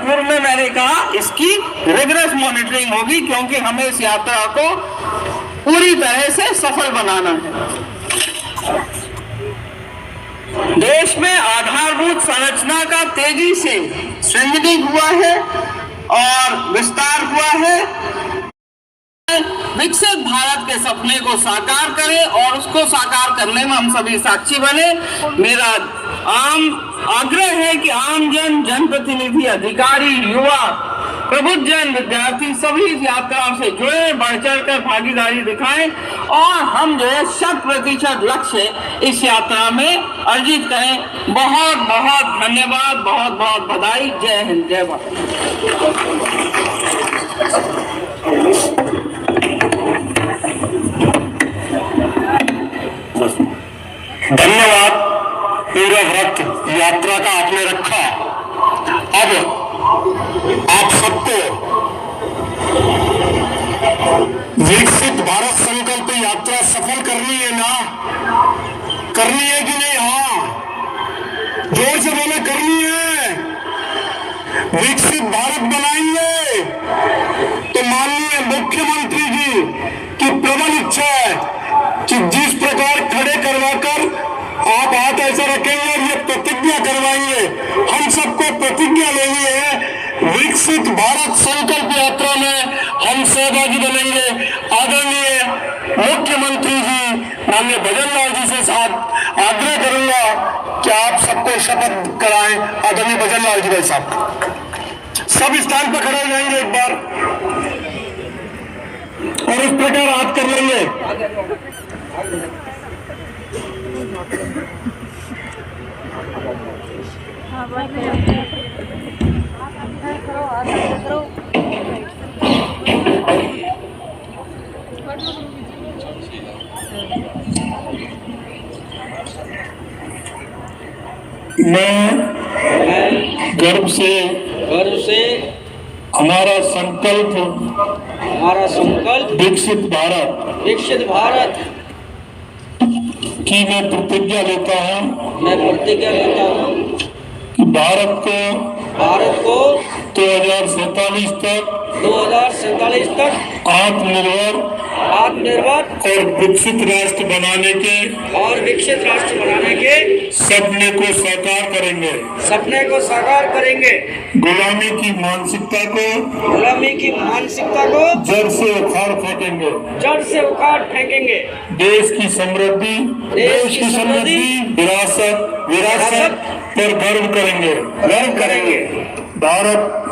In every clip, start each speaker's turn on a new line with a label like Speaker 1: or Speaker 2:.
Speaker 1: पूर्व में मैंने कहा इसकी रिगरस मॉनिटरिंग होगी, क्योंकि हमें इस यात्रा को पूरी तरह से सफल बनाना है। देश में आधारभूत संरचना का तेजी से सृजन हुआ है और विस्तार हुआ है। विकसित भारत के सपने को साकार करें और उसको साकार करने में हम सभी साक्षी बने। मेरा आम आग्रह है कि आम जन, जनप्रतिनिधि, अधिकारी, युवा, प्रबुद्धजन, विद्यार्थी सभी इस यात्रा से जुड़े, बढ़ चढ़ कर भागीदारी दिखाएं और हम जो है 100% लक्ष्य इस यात्रा में अर्जित करें। बहुत बहुत धन्यवाद, बहुत बहुत बधाई। जय हिंद, जय भारत।
Speaker 2: धन्यवाद। पूरा व्रत यात्रा का आपने रखा। अब आप सबको विकसित भारत संकल्प यात्रा सफल करनी है ना? करनी है कि नहीं? हाँ, जोर से बोले, करनी है। विकसित भारत बनाएंगे तो माननीय मुख्यमंत्री जी की प्रबल इच्छा है कि जिस प्रकार खड़े करवाकर आप हाथ ऐसा रखेंगे और ये प्रतिज्ञा करवाएंगे, हम सबको प्रतिज्ञा लेनी है विकसित भारत संकल्प यात्रा में हम सहभागी बनेंगे। आदरणीय मुख्यमंत्री जी माननीय भजन लाल जी से साथ आग्रह करूंगा कि आप सबको शपथ कराएं। आदरणीय भजन लाल जी भाई साहब सब स्थान पर खड़े हो जाएंगे एक बार और इस प्रकार हाथ कर लेंगे। मैं गर्व से हमारा संकल्प विकसित भारत की मैं प्रतिज्ञा लेता हूँ कि भारत को 2047 तक आत्मनिर्भर और विकसित राष्ट्र बनाने के सपने को साकार करेंगे। गुलामी की मानसिकता को जड़ से उखाड़ फेंकेंगे। देश की समृद्धि विरासत पर गर्व करेंगे।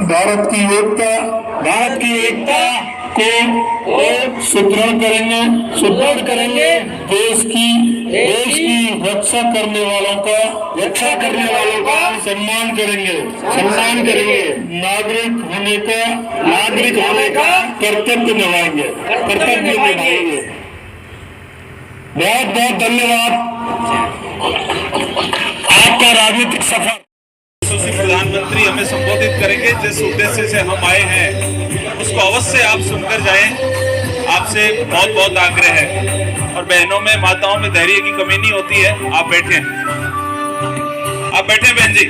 Speaker 2: भारत की एकता को सुदृढ़ करेंगे। देश की रक्षा करने वालों का सम्मान करेंगे। नागरिक होने का कर्तव्य निभाएंगे। बहुत बहुत धन्यवाद। आपका राजनीतिक सफर।
Speaker 3: प्रधानमंत्री हमें संबोधित करेंगे, जिस उद्देश्य से हम आए हैं उसको अवश्य आप सुनकर जाएं। आपसे बहुत बहुत आग्रह है। और बहनों में, माताओं में धैर्य की कमी नहीं होती है। आप बैठे बहन जी।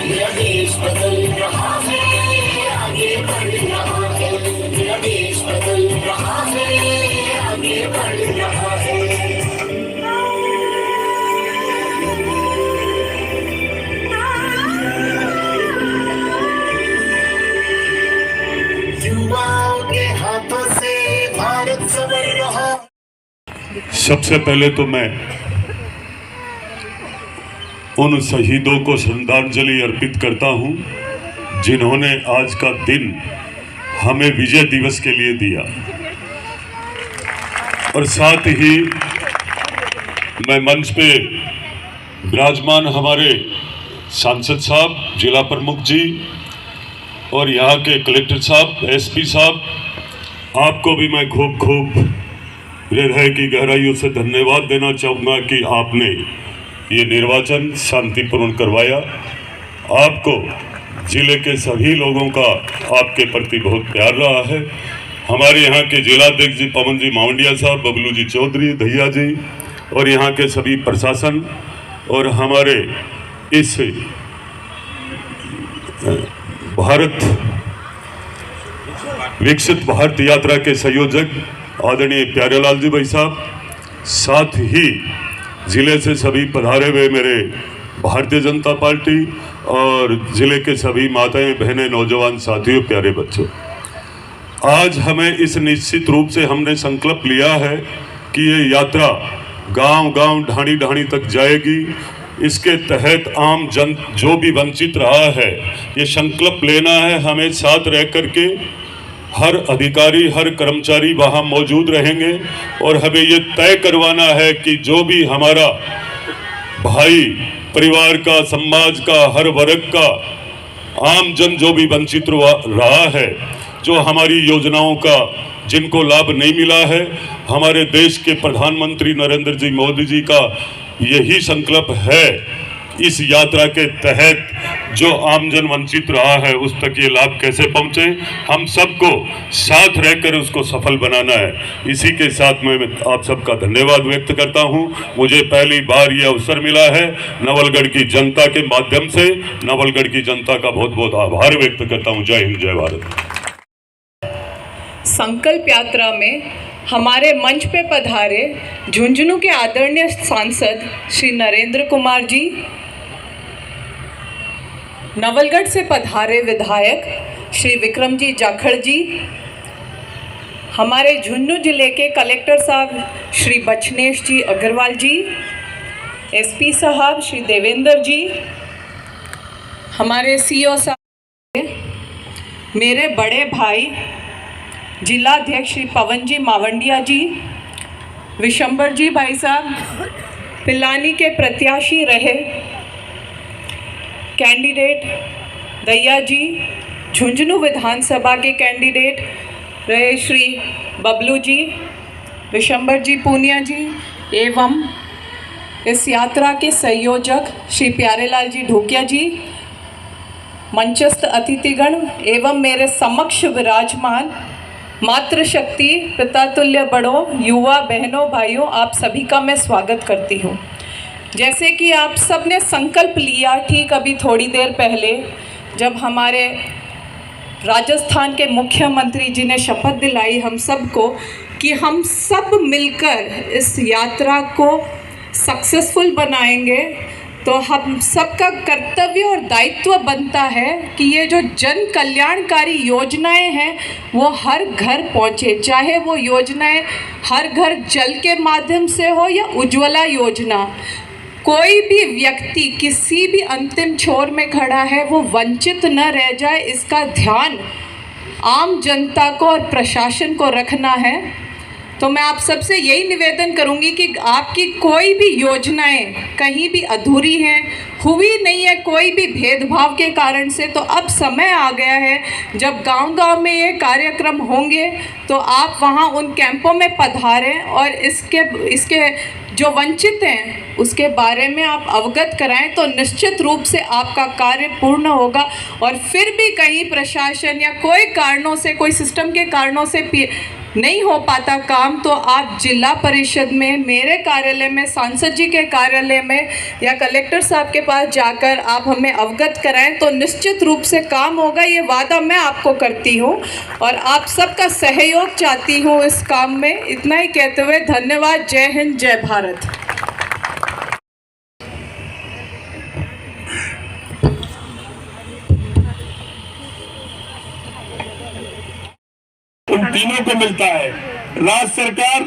Speaker 4: मेरा देश बदल रहा है, आगे बढ़ रहा है। मेरा देश बदल रहा है, आगे बढ़ रहा है। युवाओं के हाथों से भारत संवर रहा।
Speaker 2: सबसे पहले तो मैं उन शहीदों को श्रद्धांजलि अर्पित करता हूं जिन्होंने आज का दिन हमें विजय दिवस के लिए दिया। और साथ ही मैं मंच पे विराजमान हमारे
Speaker 5: सांसद साहब, जिला प्रमुख जी और यहाँ के कलेक्टर साहब, एसपी साहब, आपको भी मैं खूब खूब हृदय की गहराइयों से धन्यवाद देना चाहूँगा कि आपने ये निर्वाचन शांतिपूर्ण करवाया। आपको जिले के सभी लोगों का आपके प्रति बहुत प्यार रहा है। हमारे यहाँ के जिलाध्यक्ष जी पवन जी मावंडिया साहब, बबलू जी चौधरी, भैया जी और यहाँ के सभी प्रशासन और हमारे इस भारत विकसित भारत यात्रा के संयोजक आदरणीय प्यारेलाल जी भाई साहब, साथ ही जिले से सभी पधारे हुए मेरे भारतीय जनता पार्टी और जिले के सभी माताएं, बहनें, नौजवान साथियों, प्यारे बच्चों, आज हमें इस निश्चित रूप से हमने संकल्प लिया है कि ये यात्रा गांव-गांव, ढाणी-ढाणी तक जाएगी। इसके तहत आम जन जो भी वंचित रहा है, ये संकल्प लेना है हमें साथ रह करके। हर अधिकारी, हर कर्मचारी वहाँ मौजूद रहेंगे और हमें ये तय करवाना है कि जो भी हमारा भाई परिवार का, समाज का, हर वर्ग का आम जन जो भी वंचित रहा है, जो हमारी योजनाओं का जिनको लाभ नहीं मिला है, हमारे देश के प्रधानमंत्री नरेंद्र जी मोदी जी का यही संकल्प है, इस यात्रा के तहत जो आमजन वंचित रहा है उस तक ये लाभ कैसे पहुंचे, हम सबको साथ रहकर उसको सफल बनाना है। इसी के साथ मैं आप सबका धन्यवाद व्यक्त करता हूं। मुझे पहली बार ये अवसर मिला है नवलगढ़ की जनता के माध्यम से, नवलगढ़ की जनता का बहुत बहुत आभार व्यक्त करता हूं। जय हिंद, जय भारत।
Speaker 6: संकल्प यात्रा में हमारे मंच पे पधारे झुंझुनू के आदरणीय सांसद श्री नरेंद्र कुमार जी, नवलगढ़ से पधारे विधायक श्री विक्रम जी जाखड़ जी, हमारे झुंझुनू जिले के कलेक्टर साहब श्री बचनेश जी अग्रवाल जी, एसपी साहब श्री देवेंद्र जी, हमारे सीओ साहब, मेरे बड़े भाई जिलाध्यक्ष श्री पवन जी मावंडिया जी, विशंबर जी भाई साहब, पिलानी के प्रत्याशी रहे कैंडिडेट दैया जी, झुंझुनू विधानसभा के कैंडिडेट रहे श्री बबलू जी, विशंबर जी पूनिया जी एवं इस यात्रा के संयोजक श्री प्यारेलाल जी ढोकिया जी, मंचस्थ अतिथिगण एवं मेरे समक्ष विराजमान मातृशक्ति पितातुल्य बड़ों, युवा बहनों, भाइयों, आप सभी का मैं स्वागत करती हूँ। जैसे कि आप सब ने संकल्प लिया ठीक अभी थोड़ी देर पहले जब हमारे राजस्थान के मुख्यमंत्री जी ने शपथ दिलाई हम सबको कि हम सब मिलकर इस यात्रा को सक्सेसफुल बनाएंगे, तो हम सबका कर्तव्य और दायित्व बनता है कि ये जो जन कल्याणकारी योजनाएं हैं वो हर घर पहुँचे, चाहे वो योजनाएं हर घर जल के माध्यम से हो या उज्ज्वला योजना। कोई भी व्यक्ति किसी भी अंतिम छोर में खड़ा है वो वंचित न रह जाए, इसका ध्यान आम जनता को और प्रशासन को रखना है। तो मैं आप सबसे यही निवेदन करूंगी कि आपकी कोई भी योजनाएं कहीं भी अधूरी हैं, हुई नहीं है कोई भी भेदभाव के कारण से, तो अब समय आ गया है जब गांव-गांव में ये कार्यक्रम होंगे तो आप वहां उन कैंपों में पधारें और इसके जो वंचित हैं उसके बारे में आप अवगत कराएं, तो निश्चित रूप से आपका कार्य पूर्ण होगा। और फिर भी कहीं प्रशासन या कोई कारणों से, कोई सिस्टम के कारणों से नहीं हो पाता काम, तो आप जिला परिषद में, मेरे कार्यालय में, सांसद जी के कार्यालय में या कलेक्टर साहब के पास जाकर आप हमें अवगत कराएं, तो निश्चित रूप से काम होगा। ये वादा मैं आपको करती हूँ और आप सबका सहयोग चाहती हूँ इस काम में। इतना ही कहते हुए धन्यवाद। जय हिंद, जय भारत।
Speaker 2: उन तीनों को मिलता है। राज्य सरकार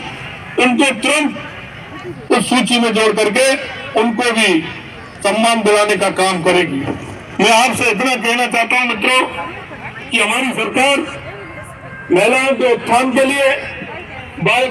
Speaker 2: उनको तुरंत उस सूची में जोड़ करके उनको भी सम्मान दिलाने का काम करेगी। मैं आपसे इतना कहना चाहता हूं मित्रों कि हमारी सरकार महिलाओं के उत्थान के लिए बाल